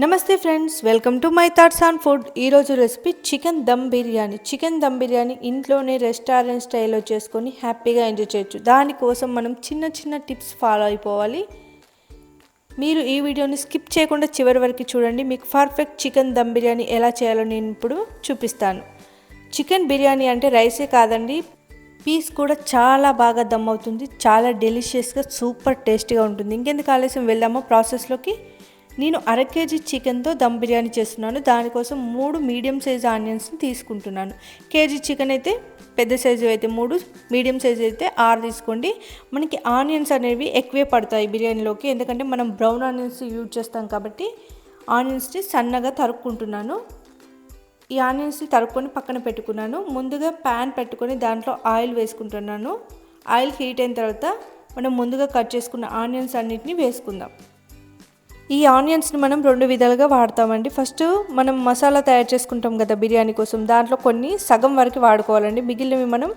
నమస్తే friends, welcome to my thoughts on food. ఈరోజు recipe chicken dum biryani. Chicken dum biryani ఇంట్లోనే restaurant స్టైల్లో చేసుకొని హ్యాపీగా ఎంజాయ్ చేయొచ్చు. దానికోసం మనం చిన్న చిన్న టిప్స్ ఫాలో అయిపోవాలి. మీరు ఈ వీడియోని స్కిప్ చేయకుండా చివరి వరకు చూడండి. మీకు పర్ఫెక్ట్ చికెన్ దమ్ బిర్యానీ ఎలా చేయాలో నేను ఇప్పుడు చూపిస్తాను. చికెన్ బిర్యానీ అంటే రైసే కాదండి, పీస్ కూడా చాలా బాగా దమ్ అవుతుంది. చాలా డెలిషియస్గా సూపర్ టేస్టీగా ఉంటుంది. ఇంకెందుకు ఆలస్యం, వెళ్దామా ప్రాసెస్లోకి. నేను అర కేజీ చికెన్తో దమ్ బిర్యానీ చేస్తున్నాను. దానికోసం 3 మీడియం సైజ్ ఆనియన్స్ని తీసుకుంటున్నాను. కేజీ చికెన్ అయితే పెద్ద సైజు అయితే 3, మీడియం సైజు అయితే 6 తీసుకోండి. మనకి ఆనియన్స్ అనేవి ఎక్కువే పడతాయి బిర్యానీలోకి, ఎందుకంటే మనం బ్రౌన్ ఆనియన్స్ యూజ్ చేస్తాం కాబట్టి ఆనియన్స్ని సన్నగా తరుక్కుంటున్నాను. ఈ ఆనియన్స్ని తరుక్కొని పక్కన పెట్టుకున్నాను. ముందుగా ప్యాన్ పెట్టుకొని దాంట్లో ఆయిల్ వేసుకుంటున్నాను. ఆయిల్ హీట్ అయిన తర్వాత మనం ముందుగా కట్ చేసుకున్న ఆనియన్స్ అన్నిటిని వేసుకుందాం. ఈ ఆనియన్స్ని మనం 2 విధాలుగా వాడతామండి. ఫస్ట్ మనం మసాలా తయారు చేసుకుంటాం కదా బిర్యానీ కోసం, దాంట్లో కొన్ని సగం వరకు వాడుకోవాలండి. మిగిలినవి మనం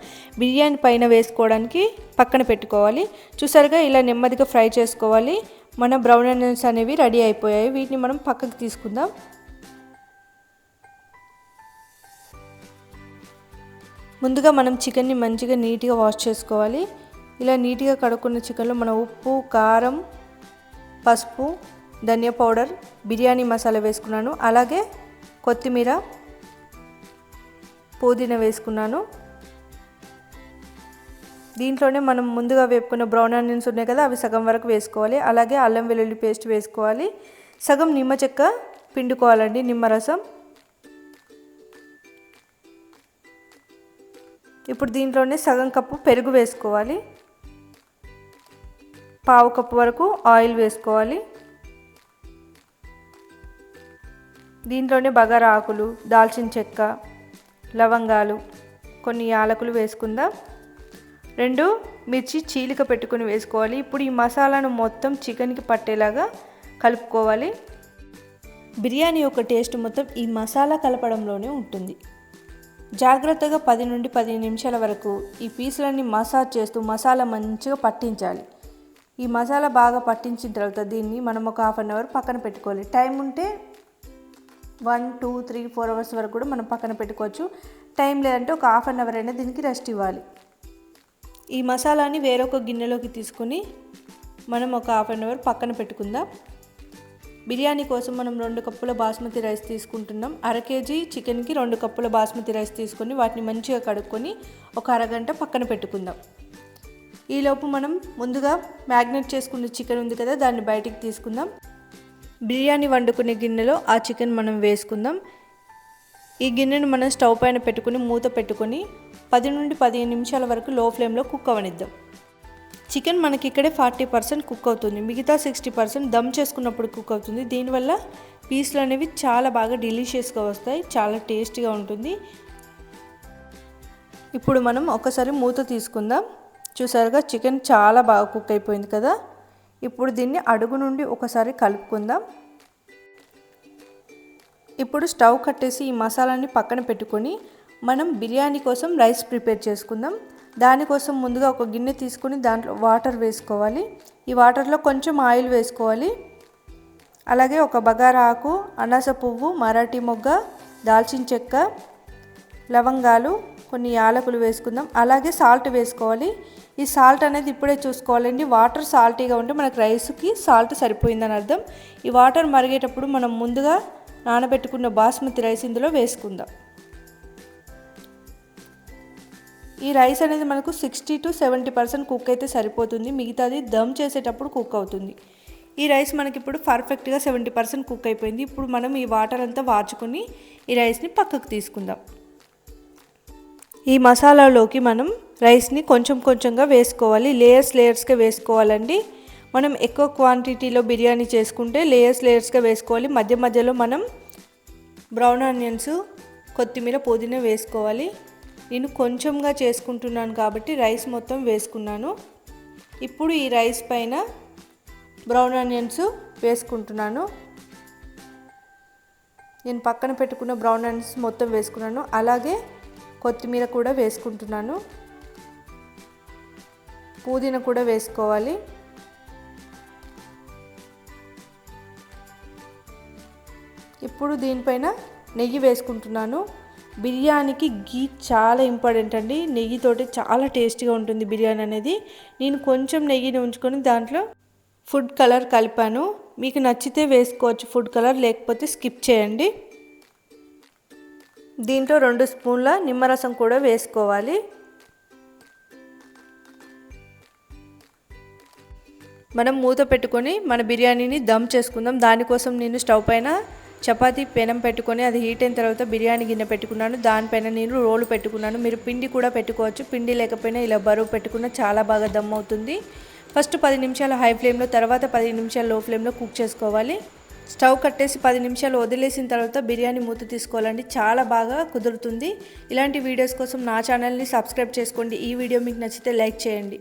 బిర్యానీ పైన వేసుకోవడానికి పక్కన పెట్టుకోవాలి. చూసారుగా, ఇలా నెమ్మదిగా ఫ్రై చేసుకోవాలి. మన బ్రౌన్ ఆనియన్స్ అనేవి రెడీ అయిపోయాయి. వీటిని మనం పక్కకు తీసుకుందాం. ముందుగా మనం చికెన్ని మంచిగా నీట్గా వాష్ చేసుకోవాలి. ఇలా నీట్గా కడుక్కున్న చికెన్లో మనం ఉప్పు, కారం, పసుపు, ధనియా పౌడర్, బిర్యానీ మసాలా వేసుకున్నాను. అలాగే కొత్తిమీర, పుదీనా వేసుకున్నాను. దీంట్లోనే మనం ముందుగా వేపుకున్న బ్రౌన్ ఆనియన్స్ ఉన్నాయి కదా, అవి సగం వరకు వేసుకోవాలి. అలాగే అల్లం వెల్లుల్లి పేస్ట్ వేసుకోవాలి. సగం నిమ్మ చెక్క పిండుకోవాలండి, నిమ్మరసం. ఇప్పుడు దీంట్లోనే సగం కప్పు పెరుగు వేసుకోవాలి. పావు కప్పు వరకు ఆయిల్ వేసుకోవాలి. దీంట్లోనే బగారా ఆకులు, దాల్చిన చెక్క, లవంగాలు, కొన్ని యాలకులు వేసుకుందాం. 2 మిర్చి చీలిక పెట్టుకుని వేసుకోవాలి. ఇప్పుడు ఈ మసాలాను మొత్తం చికెన్కి పట్టేలాగా కలుపుకోవాలి. బిర్యానీ యొక్క టేస్ట్ మొత్తం ఈ మసాలా కలపడంలోనే ఉంటుంది. జాగ్రత్తగా 10 నుండి 15 నిమిషాల వరకు ఈ పీసులన్నీ మసాజ్ చేస్తూ మసాలా మంచిగా పట్టించాలి. ఈ మసాలా బాగా పట్టించిన తర్వాత దీన్ని మనం ఒక హాఫ్ అన్ అవర్ పక్కన పెట్టుకోవాలి. టైం ఉంటే 1, 2, 3, 4 అవర్స్ వరకు కూడా మనం పక్కన పెట్టుకోవచ్చు. టైం లేదంటే ఒక హాఫ్ అన్ అవర్ అయినా దీనికి రెస్ట్ ఇవ్వాలి. ఈ మసాలాని వేరొక గిన్నెలోకి తీసుకొని మనం ఒక హాఫ్ అన్ అవర్ పక్కన పెట్టుకుందాం. బిర్యానీ కోసం మనం 2 కప్పుల బాస్మతి రైస్ తీసుకుంటున్నాం. అర కేజీ చికెన్కి 2 కప్పుల బాస్మతి రైస్ తీసుకొని వాటిని మంచిగా కడుక్కొని ఒక అరగంట పక్కన పెట్టుకుందాం. ఈలోపు మనం ముందుగా మ్యాగ్నేట్ చేసుకున్న చికెన్ ఉంది కదా, దాన్ని బయటికి తీసుకుందాం. బిర్యానీ వండుకునే గిన్నెలో ఆ చికెన్ మనం వేసుకుందాం. ఈ గిన్నెను మనం స్టవ్ పైన పెట్టుకుని మూత పెట్టుకొని 10 నుండి 15 నిమిషాల వరకు లో ఫ్లేమ్లో కుక్ అవనిద్దాం. చికెన్ మనకి ఇక్కడే 40% కుక్ అవుతుంది. మిగతా 60% దమ్ చేసుకున్నప్పుడు కుక్ అవుతుంది. దీనివల్ల పీసులు అనేవి చాలా బాగా డెలిషియస్గా వస్తాయి, చాలా టేస్టీగా ఉంటుంది. ఇప్పుడు మనం ఒకసారి మూత తీసుకుందాం. చూసారుగా, చికెన్ చాలా బాగా కుక్ అయిపోయింది కదా. ఇప్పుడు దీన్ని అడుగు నుండి ఒకసారి కలుపుకుందాం. ఇప్పుడు స్టవ్ కట్టేసి ఈ మసాలాని పక్కన పెట్టుకొని మనం బిర్యానీ కోసం రైస్ ప్రిపేర్ చేసుకుందాం. దానికోసం ముందుగా ఒక గిన్నె తీసుకొని దాంట్లో వాటర్ వేసుకోవాలి. ఈ వాటర్లో కొంచెం ఆయిల్ వేసుకోవాలి. అలాగే ఒక బగారా ఆకు, అనాస పువ్వు, మరాఠీ మొగ్గ, దాల్చిన చెక్క, లవంగాలు, కొన్ని యాలకులు వేసుకుందాం. అలాగే సాల్ట్ వేసుకోవాలి. ఈ సాల్ట్ అనేది ఇప్పుడే చూసుకోవాలండి. వాటర్ సాల్టీగా ఉంటే మనకు రైస్కి సాల్ట్ సరిపోయిందని అర్థం. ఈ వాటర్ మరిగేటప్పుడు మనం ముందుగా నానబెట్టుకున్న బాస్మతి రైస్ ఇందులో వేసుకుందాం. ఈ రైస్ అనేది మనకు 60 to 70% కుక్ అయితే సరిపోతుంది. మిగతాది దమ్ చేసేటప్పుడు కుక్ అవుతుంది. ఈ రైస్ మనకి ఇప్పుడు పర్ఫెక్ట్గా 70% కుక్ అయిపోయింది. ఇప్పుడు మనం ఈ వాటర్ అంతా వార్చుకొని ఈ రైస్ని పక్కకు తీసుకుందాం. ఈ మసాలాలోకి మనం రైస్ని కొంచెం కొంచెంగా వేసుకోవాలి. లేయర్స్గా వేసుకోవాలండి. మనం ఎక్కువ క్వాంటిటీలో బిర్యానీ చేసుకుంటే లేయర్స్గా వేసుకోవాలి. మధ్య మధ్యలో మనం బ్రౌన్ ఆనియన్స్, కొత్తిమీర, పుదీనా వేసుకోవాలి. నేను కొంచెంగా చేసుకుంటున్నాను కాబట్టి రైస్ మొత్తం వేసుకున్నాను. ఇప్పుడు ఈ రైస్ పైన బ్రౌన్ ఆనియన్స్ వేసుకుంటున్నాను. నేను పక్కన పెట్టుకున్న బ్రౌన్ ఆనియన్స్ మొత్తం వేసుకున్నాను. అలాగే కొత్తిమీర కూడా వేసుకుంటున్నాను. పుదీనా కూడా వేసుకోవాలి. ఇప్పుడు దీనిపైన నెయ్యి వేసుకుంటున్నాను. బిర్యానీకి ఘీ చాలా ఇంపార్టెంట్ అండి. నెయ్యితోటి చాలా టేస్టీగా ఉంటుంది బిర్యానీ అనేది. నేను కొంచెం నెయ్యిని ఉంచుకొని దాంట్లో ఫుడ్ కలర్ కలిపాను. మీకు నచ్చితే వేసుకోవచ్చు ఫుడ్ కలర్, లేకపోతే స్కిప్ చేయండి. దీంట్లో 2 స్పూన్ల నిమ్మరసం కూడా వేసుకోవాలి. మనం మూత పెట్టుకొని మన బిర్యానీని దమ్ చేసుకుందాం. దానికోసం నేను స్టవ్ పైన చపాతీ పెనం పెట్టుకొని అది హీట్ అయిన తర్వాత బిర్యానీ గిన్నె పెట్టుకున్నాను. దానిపైన నేను రోలు పెట్టుకున్నాను. మీరు పిండి కూడా పెట్టుకోవచ్చు. పిండి లేకపోయినా ఇలా బరువు పెట్టుకున్న చాలా బాగా దమ్ అవుతుంది. ఫస్ట్ 10 నిమిషాలు హై ఫ్లేమ్లో, తర్వాత 10 నిమిషాలు లో ఫ్లేమ్లో కుక్ చేసుకోవాలి. స్టవ్ కట్టేసి 10 నిమిషాలు వదిలేసిన తర్వాత బిర్యానీ మూత తీసుకోవాలండి. చాలా బాగా కుదురుతుంది. ఇలాంటి వీడియోస్ కోసం నా ఛానల్ని సబ్స్క్రైబ్ చేసుకోండి. ఈ వీడియో మీకు నచ్చితే లైక్ చేయండి.